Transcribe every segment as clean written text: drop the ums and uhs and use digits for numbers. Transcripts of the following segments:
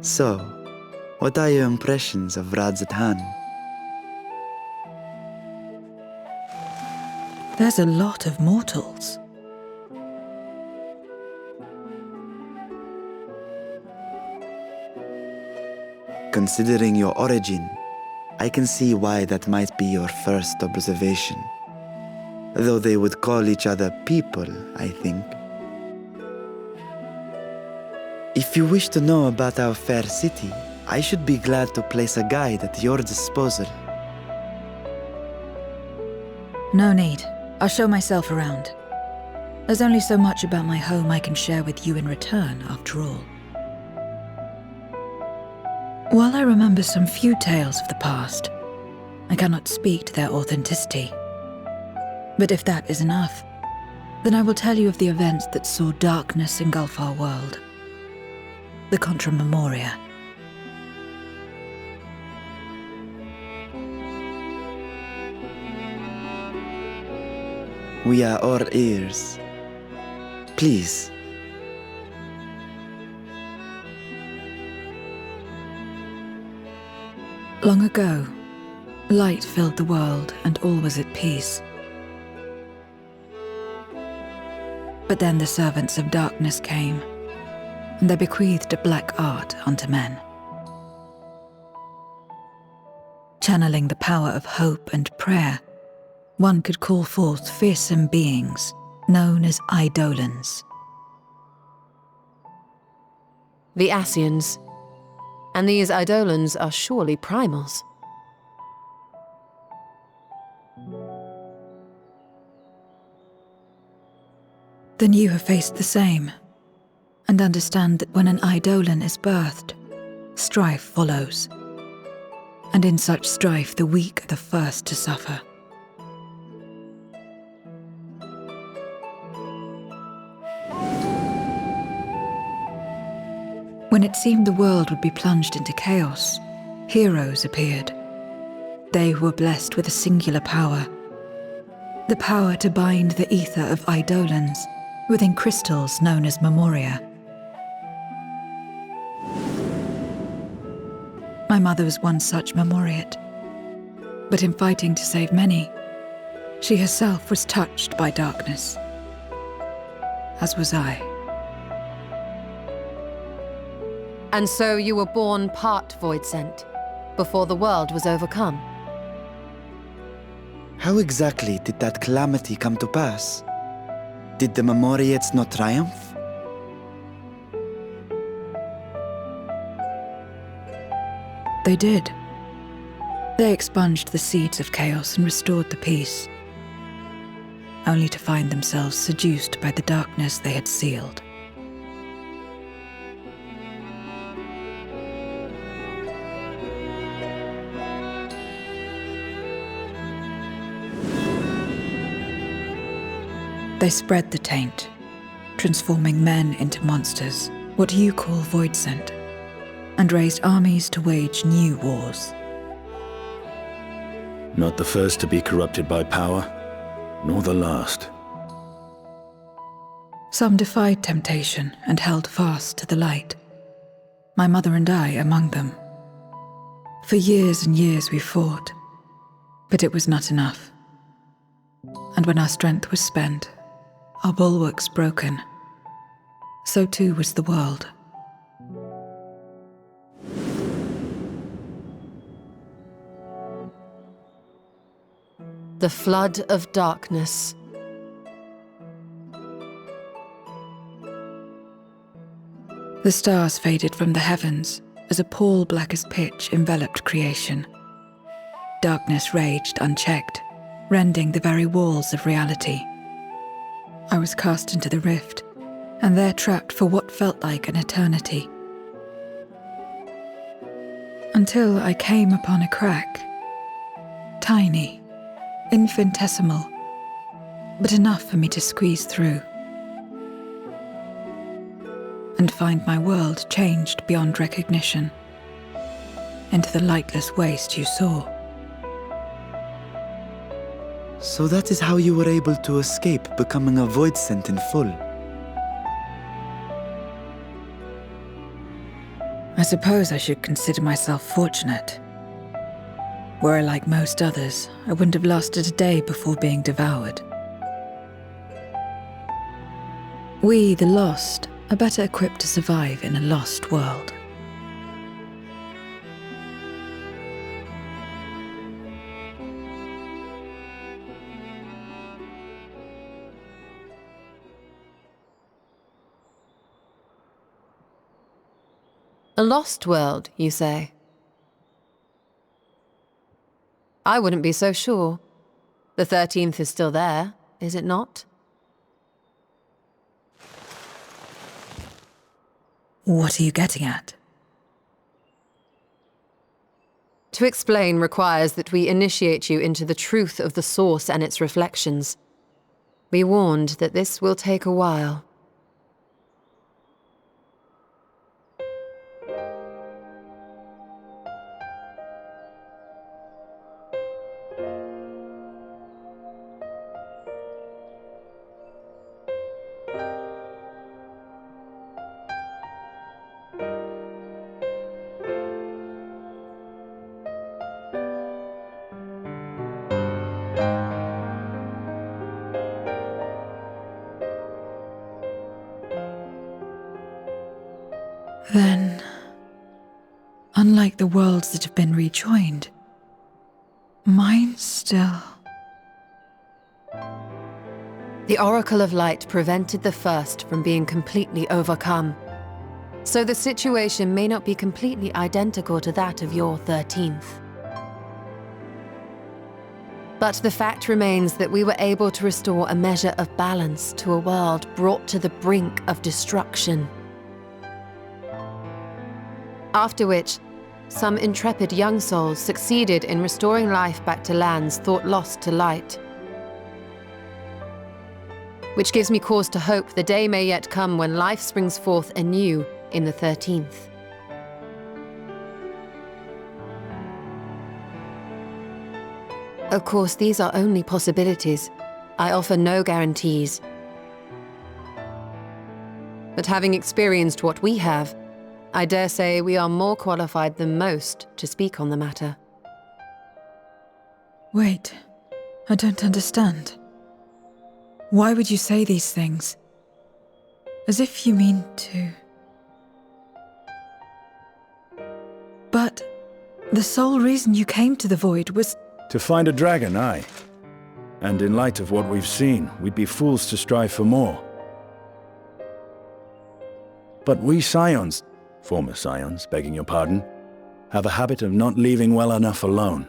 So, what are your impressions of Radz-at-Han? There's a lot of mortals. Considering your origin, I can see why that might be your first observation. Though they would call each other people, I think. If you wish to know about our fair city, I should be glad to place a guide at your disposal. No need. I'll show myself around. There's only so much about my home I can share with you in return, after all. While I remember some few tales of the past, I cannot speak to their authenticity. But if that is enough, then I will tell you of the events that saw darkness engulf our world. The Contra Memoria. We are all ears. Please. Long ago, light filled the world and all was at peace. But then the servants of darkness came, and they bequeathed a black art unto men. Channeling the power of hope and prayer, one could call forth fearsome beings known as Eidolons. The Ascians. And these Eidolons are surely primals. Then you have faced the same, and understand that when an Eidolon is birthed, strife follows. And in such strife, the weak are the first to suffer. When it seemed the world would be plunged into chaos, heroes appeared. They who were blessed with a singular power. The power to bind the ether of Eidolons within crystals known as Memoria. My mother was one such Memoriate. But in fighting to save many, she herself was touched by darkness. As was I. And so you were born part Voidsent, before the world was overcome. How exactly did that calamity come to pass? Did the Memoriates not triumph? They did. They expunged the seeds of chaos and restored the peace, only to find themselves seduced by the darkness they had sealed. They spread the taint, transforming men into monsters, what you call Voidsent, and raised armies to wage new wars. Not the first to be corrupted by power, nor the last. Some defied temptation and held fast to the light. My mother and I among them. For years and years we fought, but it was not enough. And when our strength was spent, our bulwarks broken, so too was the world. The flood of darkness. The stars faded from the heavens as a pall black as pitch enveloped creation. Darkness raged unchecked, rending the very walls of reality. I was cast into the rift, and there trapped for what felt like an eternity. Until I came upon a crack. Tiny, infinitesimal, but enough for me to squeeze through. And find my world changed beyond recognition, into the lightless waste you saw. So that is how you were able to escape becoming a Voidsent in full. I suppose I should consider myself fortunate. Were I like most others, I wouldn't have lasted a day before being devoured. We, the lost, are better equipped to survive in a lost world. A lost world, you say? I wouldn't be so sure. The 13th is still there, is it not? What are you getting at? To explain requires that we initiate you into the truth of the source and its reflections. Be warned that this will take a while. Then, unlike the worlds that have been rejoined, mine still... The Oracle of Light prevented the first from being completely overcome. So the situation may not be completely identical to that of your 13th. But the fact remains that we were able to restore a measure of balance to a world brought to the brink of destruction. After which, some intrepid young souls succeeded in restoring life back to lands thought lost to light. Which gives me cause to hope the day may yet come when life springs forth anew in the 13th. Of course, these are only possibilities. I offer no guarantees. But having experienced what we have, I dare say we are more qualified than most to speak on the matter. Wait, I don't understand. Why would you say these things? As if you mean to... But the sole reason you came to the Void was... To find a dragon, aye. And in light of what we've seen, we'd be fools to strive for more. But we Scions, former Scions, begging your pardon, have a habit of not leaving well enough alone.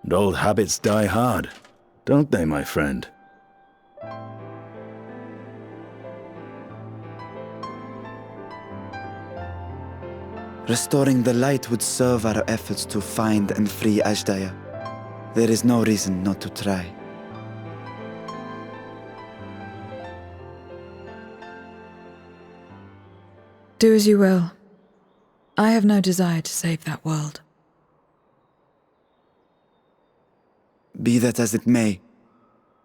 And old habits die hard, don't they, my friend? Restoring the light would serve our efforts to find and free Ashdaya. There is no reason not to try. Do as you will. I have no desire to save that world. Be that as it may,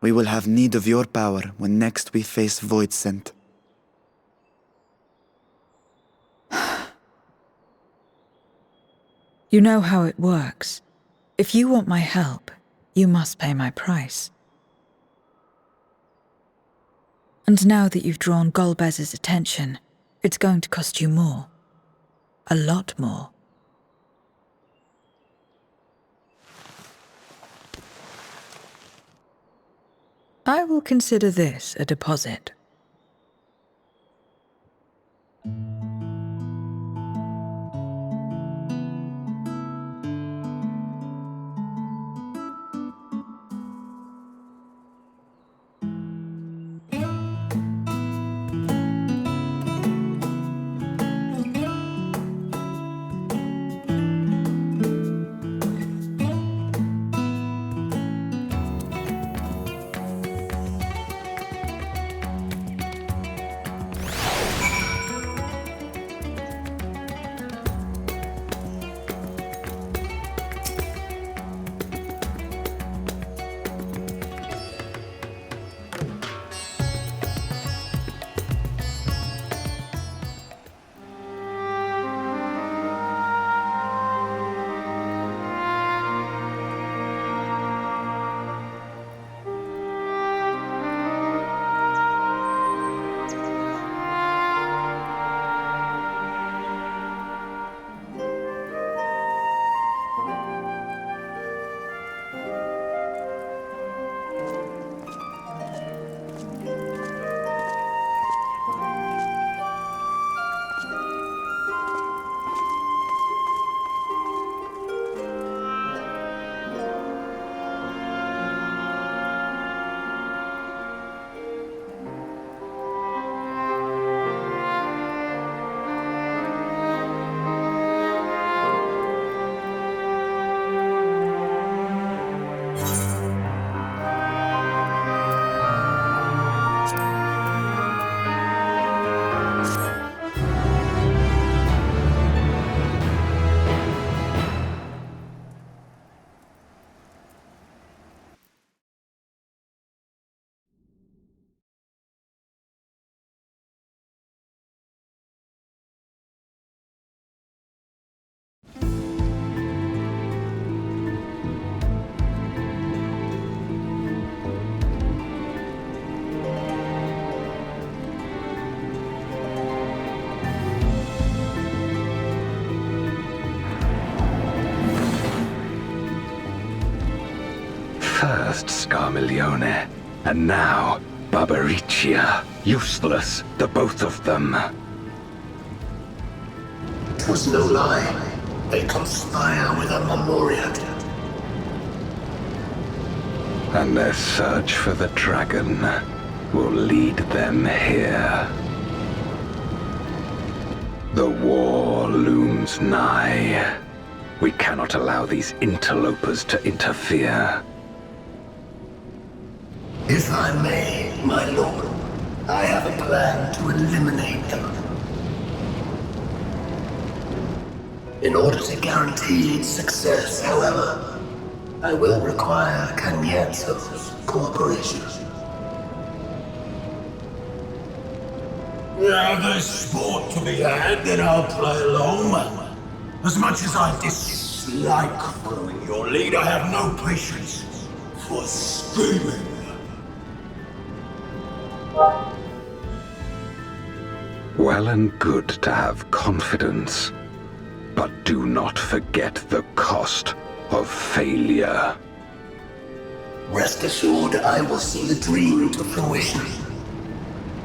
we will have need of your power when next we face Voidsent. You know how it works. If you want my help, you must pay my price. And now that you've drawn Golbez's attention, it's going to cost you more. A lot more. I will consider this a deposit. First Scarmiglione, and now Barbaricia. Useless, the both of them. It was no lie. They conspire with a Memoriat. And their search for the dragon will lead them here. The war looms nigh. We cannot allow these interlopers to interfere. If I may, my lord, I have a plan to eliminate them. In order to guarantee its success, however, I will require Cagnazzo's cooperation. Now there's sport to be had, then I'll play along. As much as I dislike following your lead, I have no patience for screaming. Well and good to have confidence, but do not forget the cost of failure. Rest assured, I will see the dream to fruition.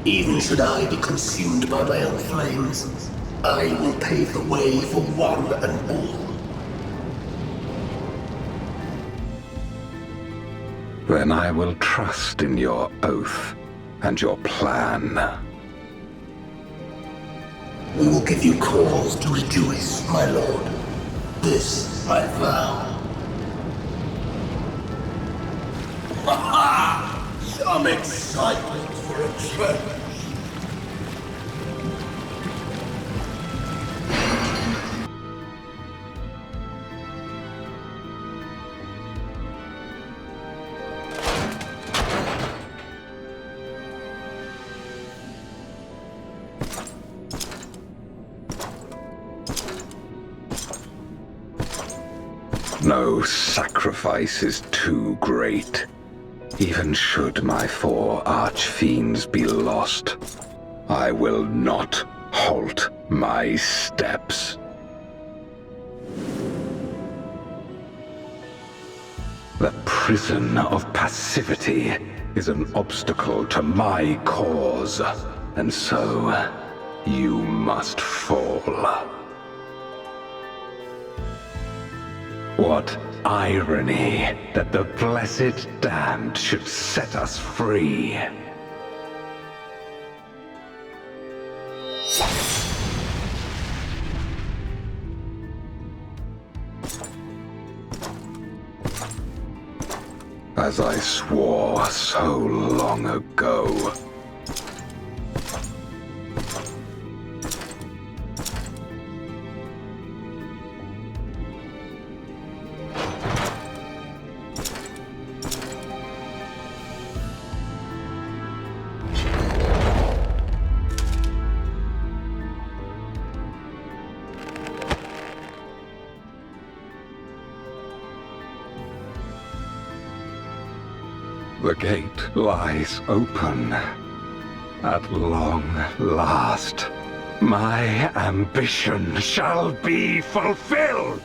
Even should I be consumed by my own flames, I will pave the way for one and all. Then I will trust in your oath and your plan. We will give you cause to rejoice, my lord. This I vow. Ha-ha! Some excitement for a change. No sacrifice is too great. Even should my 4 archfiends be lost, I will not halt my steps. The prison of passivity is an obstacle to my cause, and so you must fall. What irony that the blessed damned should set us free. As I swore so long ago. The gate lies open. At long last, my ambition shall be fulfilled!